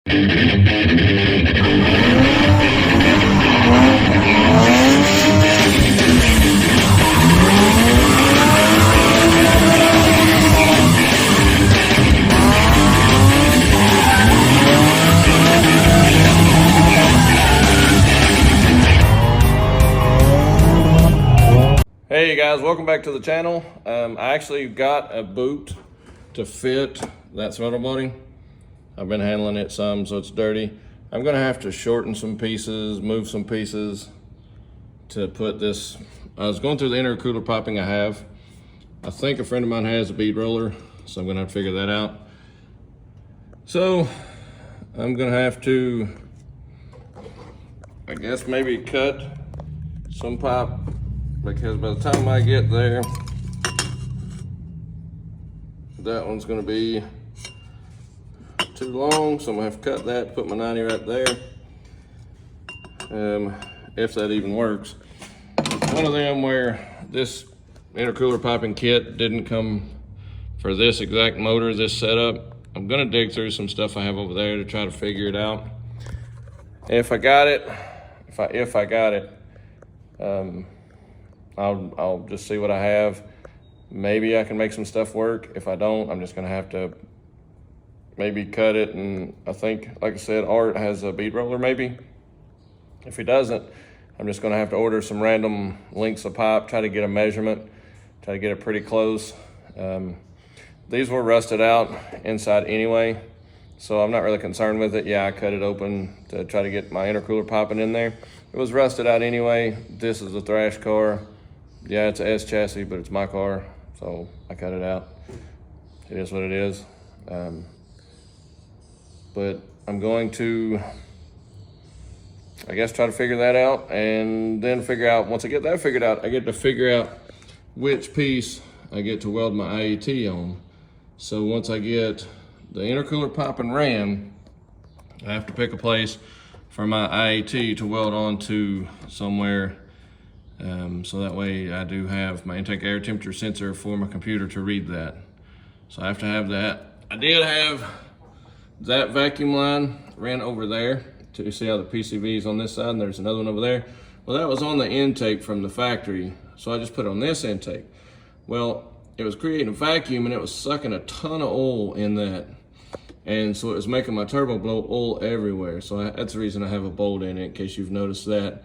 Hey guys, welcome back to the channel. I actually got a boot to fit that throttle body. I've been handling it some, so it's dirty. I'm gonna have to shorten some pieces, move some pieces to put this. I was going through the intercooler piping I have. I think a friend of mine has a bead roller, so I'm gonna have to figure that out. So I'm gonna have to, I guess, maybe cut some pipe, because by the time I get there, that one's gonna be too long, so I'm gonna have to cut that, put my 90 right there, if that even works. One of them where this intercooler piping kit didn't come for this exact motor, this setup. I'm gonna dig through some stuff I have over there to try to figure it out. If I got it, if I got it, I'll just see what I have. Maybe I can make some stuff work. If I don't, I'm just gonna have to maybe cut it. And I think, like I said, Art has a bead roller maybe. If he doesn't, I'm just gonna have to order some random lengths of pipe, try to get a measurement, try to get it pretty close. These were rusted out inside anyway, so I'm not really concerned with it. Yeah, I cut it open to try to get my intercooler piping in there. It was rusted out anyway. This is a thrash car. Yeah, it's a S chassis, but it's my car, so I cut it out. It is what it is. But I'm going to, I guess, try to figure that out, and then figure out, once I get that figured out, I get to figure out which piece I get to weld my IAT on. So once I get the intercooler pipe and ran, I have to pick a place for my IAT to weld onto somewhere. So that way I do have my intake air temperature sensor for my computer to read that. So I have to have that. I did have that vacuum line ran over there to see how the PCV is on this side, and there's another one over there. Well, that was on the intake from the factory, so I just put it on this intake. Well, it was creating a vacuum and it was sucking a ton of oil in that. And so it was making my turbo blow oil everywhere. So that's the reason I have a bolt in it, in case you've noticed that.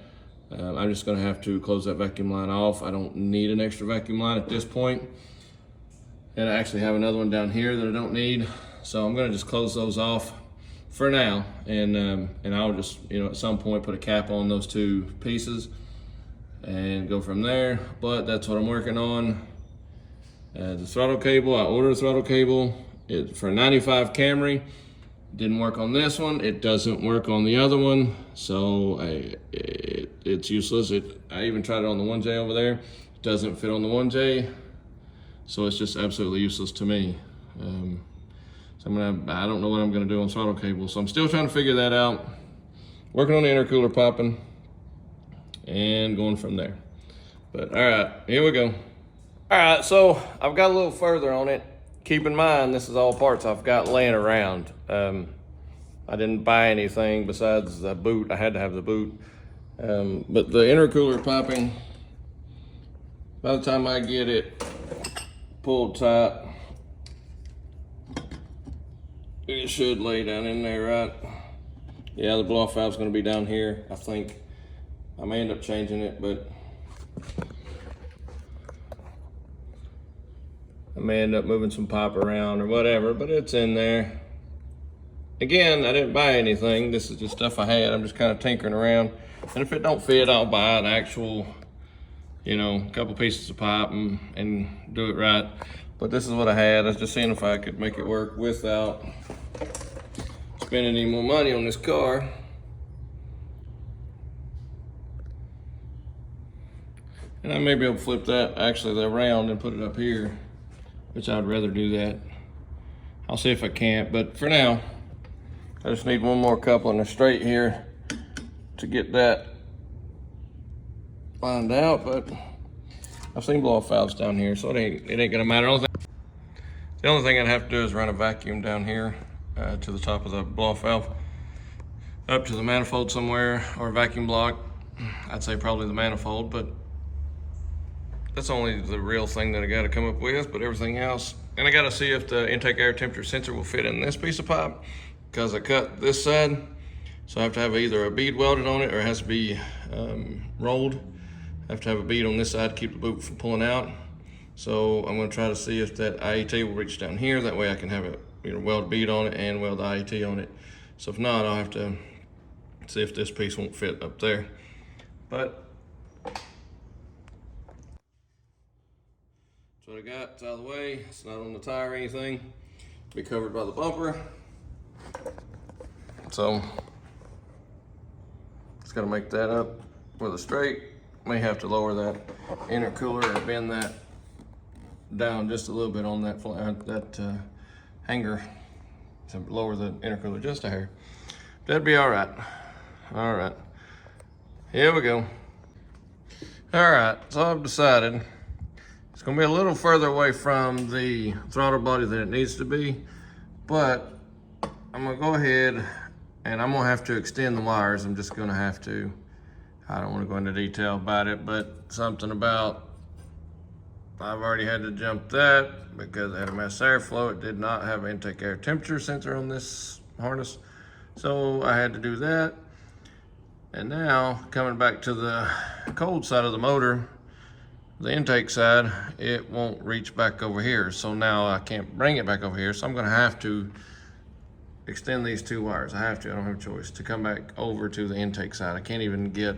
I'm just gonna have to close that vacuum line off. I don't need an extra vacuum line at this point. And I actually have another one down here that I don't need. So I'm gonna just close those off for now. And I'll just, at some point put a cap on those two pieces and go from there. But that's what I'm working on. The throttle cable, I ordered a throttle cable for 95 Camry. Didn't work on this one. It doesn't work on the other one. So it's useless. I even tried it on the 1J over there. It doesn't fit on the 1J. So it's just absolutely useless to me. So I don't know what I'm gonna do on throttle cable. So I'm still trying to figure that out. Working on the intercooler piping and going from there. But all right, here we go. All right, so I've got a little further on it. Keep in mind, this is all parts I've got laying around. I didn't buy anything besides the boot. I had to have the boot. But the intercooler piping, by the time I get it pulled tight, it should lay down in there, right? Yeah, the blow-off valve's gonna be down here, I think. I may end up changing it, but I may end up moving some pipe around or whatever, but it's in there. Again, I didn't buy anything. This is just stuff I had. I'm just kind of tinkering around. And if it don't fit, I'll buy an actual, couple pieces of pipe and do it right. But this is what I had. I was just seeing if I could make it work without spending any more money on this car. And I may be able to flip that actually around and put it up here, which I'd rather do that. I'll see if I can't, but for now, I just need one more coupling straight here to get that lined out, but I've seen blow-off valves down here, so it ain't gonna matter. The only thing I'd have to do is run a vacuum down here to the top of the blow-off valve. up to the manifold somewhere or vacuum block. I'd say probably the manifold, but that's only the real thing that I got to come up with, but everything else. And I got to see if the intake air temperature sensor will fit in this piece of pipe, because I cut this side. So I have to have either a bead welded on it or it has to be rolled. I have to have a bead on this side to keep the boot from pulling out. So I'm going to try to see if that IET will reach down here. That way I can have it, weld a bead on it and weld the IET on it. So if not, I'll have to see if this piece won't fit up there. But that's what I got. It's out of the way. It's not on the tire or anything. Be covered by the bumper. So just gotta make that up with a straight. May have to lower that intercooler or bend that down just a little bit on that hanger to lower the intercooler just a hair. That'd be all right. All right, here we go. All right, so I've decided it's gonna be a little further away from the throttle body than it needs to be, but I'm gonna go ahead and I'm gonna have to extend the wires. I'm just gonna have to, I don't wanna go into detail about it, but something about, I've already had to jump that because I had a mass airflow. It did not have an intake air temperature sensor on this harness. So I had to do that. And now coming back to the cold side of the motor, the intake side, it won't reach back over here. So now I can't bring it back over here. So I'm gonna have to extend these two wires. I have to, I don't have a choice, to come back over to the intake side. I can't even get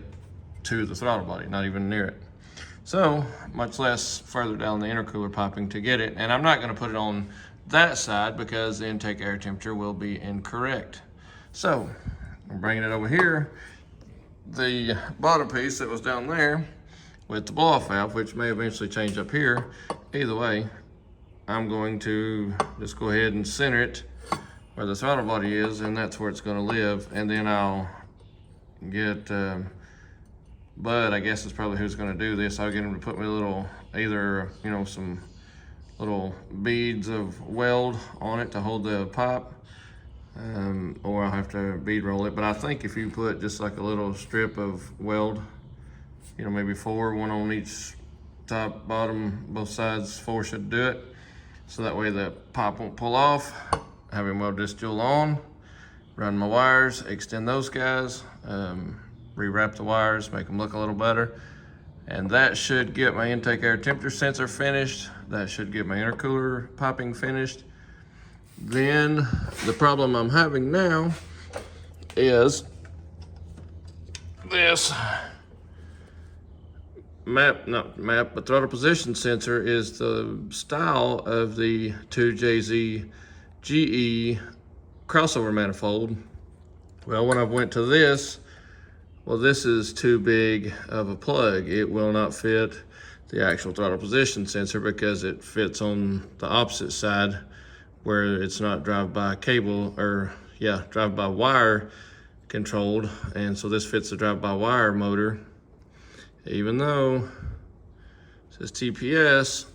to the throttle body, not even near it. So, much less further down the intercooler piping to get it. And I'm not gonna put it on that side because the intake air temperature will be incorrect. So, I'm bringing it over here. The bottom piece that was down there with the blow-off valve, which may eventually change up here. Either way, I'm going to just go ahead and center it where the throttle body is, and that's where it's gonna live. And then I'll get, Bud, I guess is probably who's gonna do this. I'll get him to put me a little, either, some little beads of weld on it to hold the pipe, or I'll have to bead roll it. But I think if you put just like a little strip of weld, maybe 4, one on each top, bottom, both sides, 4 should do it. So that way the pipe won't pull off. Have him weld this jewel on, run my wires, extend those guys, rewrap the wires, make them look a little better. And that should get my intake air temperature sensor finished. That should get my intercooler piping finished. Then the problem I'm having now is this but throttle position sensor is the style of the 2JZ GE crossover manifold. Well, when I went to this, well, this is too big of a plug. It will not fit the actual throttle position sensor because it fits on the opposite side where it's not drive-by cable, or drive-by wire controlled. And so this fits the drive-by wire motor. Even though it says TPS,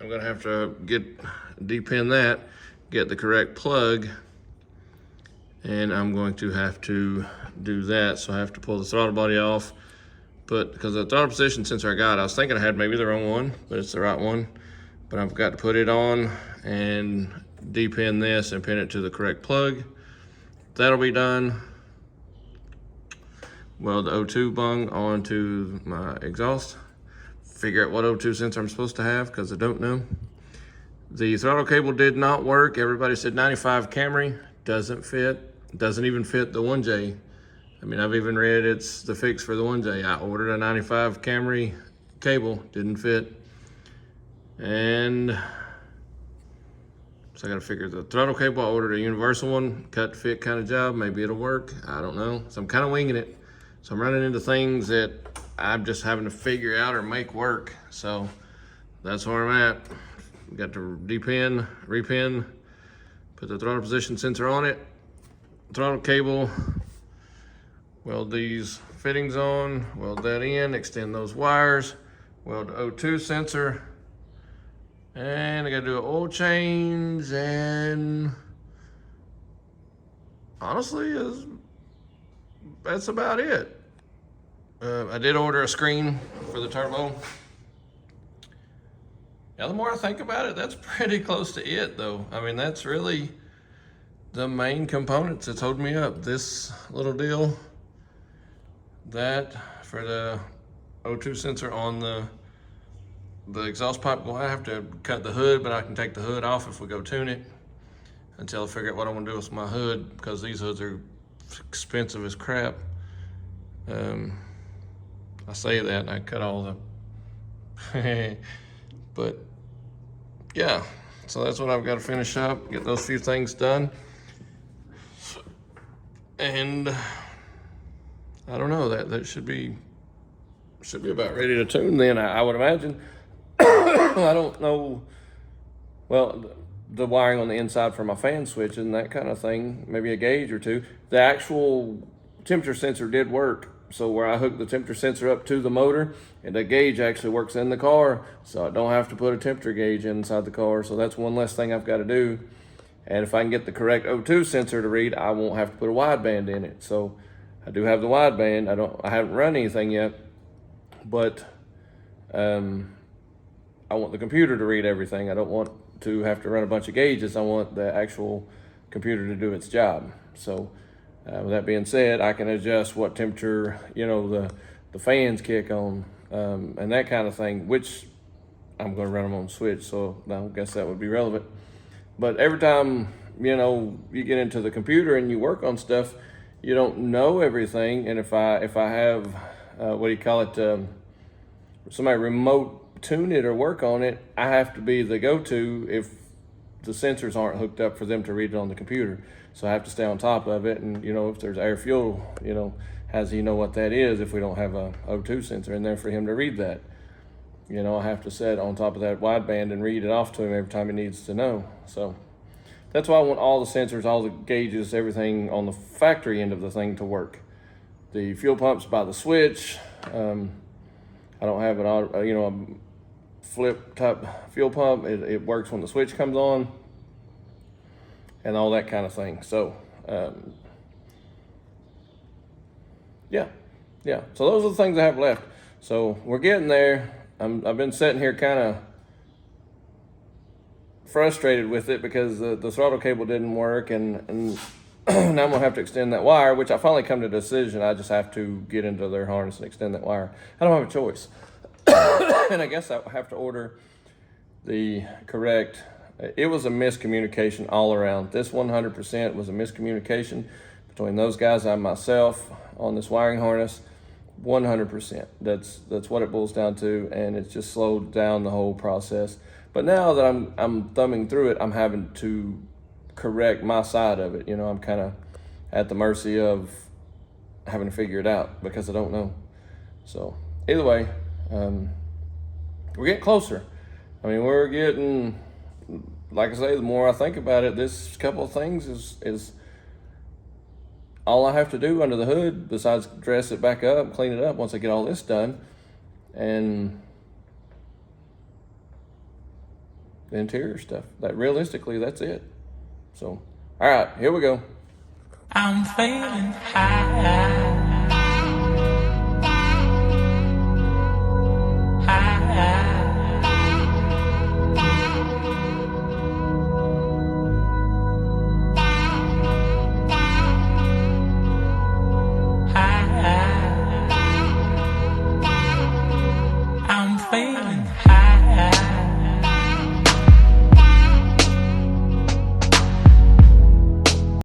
I'm gonna have to depin that, get the correct plug, and I'm going to have to do that. So I have to pull the throttle body off, because the throttle position sensor I was thinking I had maybe the wrong one, but it's the right one. But I've got to put it on and depin this and pin it to the correct plug. That'll be done. Weld the O2 bung onto my exhaust. Figure out what O2 sensor I'm supposed to have, because I don't know. The throttle cable did not work. Everybody said 95 Camry. Doesn't fit. Doesn't even fit the 1J. I mean, I've even read it's the fix for the 1J. I ordered a 95 Camry cable, didn't fit. And so I gotta figure the throttle cable. I ordered a universal one, cut fit kind of job. Maybe it'll work, I don't know. So I'm kind of winging it. So I'm running into things that I'm just having to figure out or make work. So that's where I'm at. Got to depin, repin, put the throttle position sensor on it, throttle cable, weld these fittings on, weld that in, extend those wires, weld the O2 sensor, and I gotta do an oil change and honestly, that's about it. I did order a screen for the turbo. Yeah, the more I think about it, that's pretty close to it, though. I mean, that's really the main components that's holding me up. This little deal, that for the O2 sensor on the exhaust pipe. Well, I have to cut the hood, but I can take the hood off if we go tune it until I figure out what I want to do with my hood, because these hoods are expensive as crap. I say that and I cut all the but yeah, so that's what I've got to finish up, get those few things done, and I don't know, that should be about ready to tune then, I would imagine. I don't know, well, the wiring on the inside for my fan switch and that kind of thing, maybe a gauge or two. The actual temperature sensor did work. So where I hooked the temperature sensor up to the motor, and the gauge actually works in the car, so I don't have to put a temperature gauge inside the car. So that's one less thing I've got to do. And if I can get the correct O2 sensor to read, I won't have to put a wideband in it. So I do have the wideband. I haven't run anything yet, but I want the computer to read everything. I don't want to have to run a bunch of gauges. I want the actual computer to do its job. So with that being said, I can adjust what temperature, the fans kick on, and that kind of thing, which I'm going to run them on switch, so I guess that would be relevant. But every time, you get into the computer and you work on stuff, you don't know everything. And if I have, somebody remote tune it or work on it, I have to be the go-to if the sensors aren't hooked up for them to read it on the computer. So I have to stay on top of it, and if there's air fuel, how does he know what that is if we don't have a O2 sensor in there for him to read that? I have to set on top of that wideband and read it off to him every time he needs to know. So that's why I want all the sensors, all the gauges, everything on the factory end of the thing to work. The fuel pump's by the switch. I don't have a flip type fuel pump. It works when the switch comes on, and all that kind of thing. So, yeah. So those are the things I have left. So we're getting there. I've been sitting here kind of frustrated with it because the throttle cable didn't work, and now I'm gonna have to extend that wire, which I finally come to the decision. I just have to get into their harness and extend that wire. I don't have a choice. And I guess I have to order the correct. It was a miscommunication all around. This 100% was a miscommunication between those guys and myself on this wiring harness. 100%. That's what it boils down to, and it's just slowed down the whole process. But now that I'm thumbing through it, I'm having to correct my side of it. I'm kind of at the mercy of having to figure it out because I don't know. So either way, we're getting closer. I mean, we're getting, like I say, the more I think about it, this couple of things is all I have to do under the hood besides dress it back up, clean it up once I get all this done. And the interior stuff. Realistically, that's it. So, all right, here we go. I'm feeling high.